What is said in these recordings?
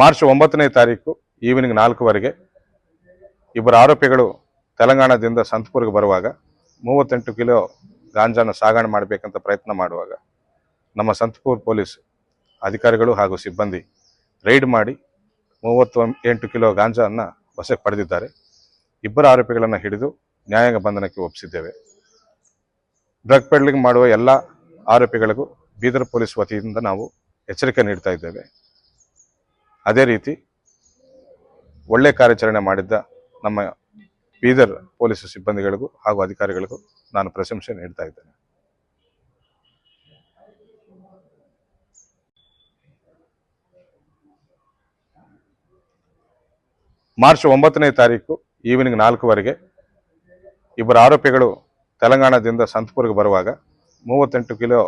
March 9ನೇ ತಾರೀಕು evening 4 ಇಬ್ಬರು ಆರೋಪಿಗಳು ತೆಲಂಗಾಣದಿಂದ ಸಂತಪುರ್ಗೆ ಬರುವಾಗ 38 ಕಿಲೋ ಗಾಂಜಾನ ಸಾಗಣೆ ಮಾಡಬೇಕಂತ ಪ್ರಯತ್ನ ಮಾಡುವಾಗ ನಮ್ಮ ಸಂತಪುರ್ ಪೊಲೀಸ್ ಅಧಿಕಾರಿಗಳು ಹಾಗೂ ಸಿಬ್ಬಂದಿ ರೈಡ್ ಮಾಡಿ 38 ಕಿಲೋ ಗಾಂಜಾವನ್ನು ವಶಕ್ಕೆ ಪಡೆದಿದ್ದಾರೆ. ಇಬ್ಬರು ಆರೋಪಿಗಳನ್ನು ಹಿಡಿದು ನ್ಯಾಯಾಂಗ ಬಂಧನಕ್ಕೆ ಒಪ್ಪಿಸಿದ್ದೇವೆ. ಡ್ರಗ್ ಪೆಡ್ಲಿಂಗ್ ಮಾಡುವ ಎಲ್ಲ ಆರೋಪಿಗಳಿಗೂ ಬೀದರ್ ಪೊಲೀಸ್ ವತಿಯಿಂದ ನಾವು ಎಚ್ಚರಿಕೆ ನೀಡ್ತಾ ಇದ್ದೇವೆ. ಅದೇ ರೀತಿ ಒಳ್ಳೆ ಕಾರ್ಯಾಚರಣೆ ಮಾಡಿದ್ದ ನಮ್ಮ ಬೀದರ್ ಪೊಲೀಸ್ ಸಿಬ್ಬಂದಿಗಳಿಗೂ ಹಾಗೂ ಅಧಿಕಾರಿಗಳಿಗೂ ನಾನು ಪ್ರಶಂಸೆ ನೀಡ್ತಾ ಇದ್ದೇನೆ. ಮಾರ್ಚ್ 9ನೇ ತಾರೀಕು ಈವ್ನಿಂಗ್ 4 ಇಬ್ಬರು ಆರೋಪಿಗಳು ತೆಲಂಗಾಣದಿಂದ ಸಂತಪುರ್ಗೆ ಬರುವಾಗ 38 ಕಿಲೋ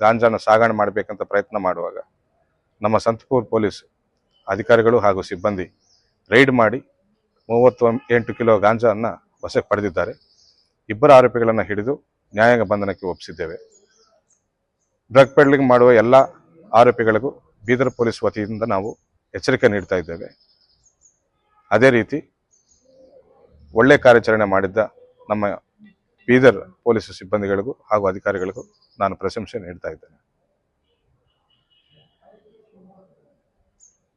ಗಾಂಜಾನ ಸಾಗಣೆ ಮಾಡಬೇಕಂತ ಪ್ರಯತ್ನ ಮಾಡುವಾಗ ನಮ್ಮ ಸಂತಪುರ್ ಪೊಲೀಸ್ ಅಧಿಕಾರಿಗಳು ಹಾಗೂ ಸಿಬ್ಬಂದಿ ರೈಡ್ ಮಾಡಿ 38 ಕಿಲೋ ಗಾಂಜಾವನ್ನು ವಶಕ್ಕೆ ಪಡೆದಿದ್ದಾರೆ. ಇಬ್ಬರು ಆರೋಪಿಗಳನ್ನು ಹಿಡಿದು ನ್ಯಾಯಾಂಗ ಬಂಧನಕ್ಕೆ ಒಪ್ಪಿಸಿದ್ದೇವೆ. ಡ್ರಗ್ ಪೆಡ್ಲಿಂಗ್ ಮಾಡುವ ಎಲ್ಲ ಆರೋಪಿಗಳಿಗೂ ಬೀದರ್ ಪೊಲೀಸ್ ವತಿಯಿಂದ ನಾವು ಎಚ್ಚರಿಕೆ ನೀಡ್ತಾ ಇದ್ದೇವೆ. ಅದೇ ರೀತಿ ಒಳ್ಳೆ ಕಾರ್ಯಾಚರಣೆ ಮಾಡಿದ್ದ ನಮ್ಮ ಬೀದರ್ ಪೊಲೀಸ್ ಸಿಬ್ಬಂದಿಗಳಿಗೂ ಹಾಗೂ ಅಧಿಕಾರಿಗಳಿಗೂ ನಾನು ಪ್ರಶಂಸೆ ನೀಡ್ತಾ ಇದ್ದೇನೆ.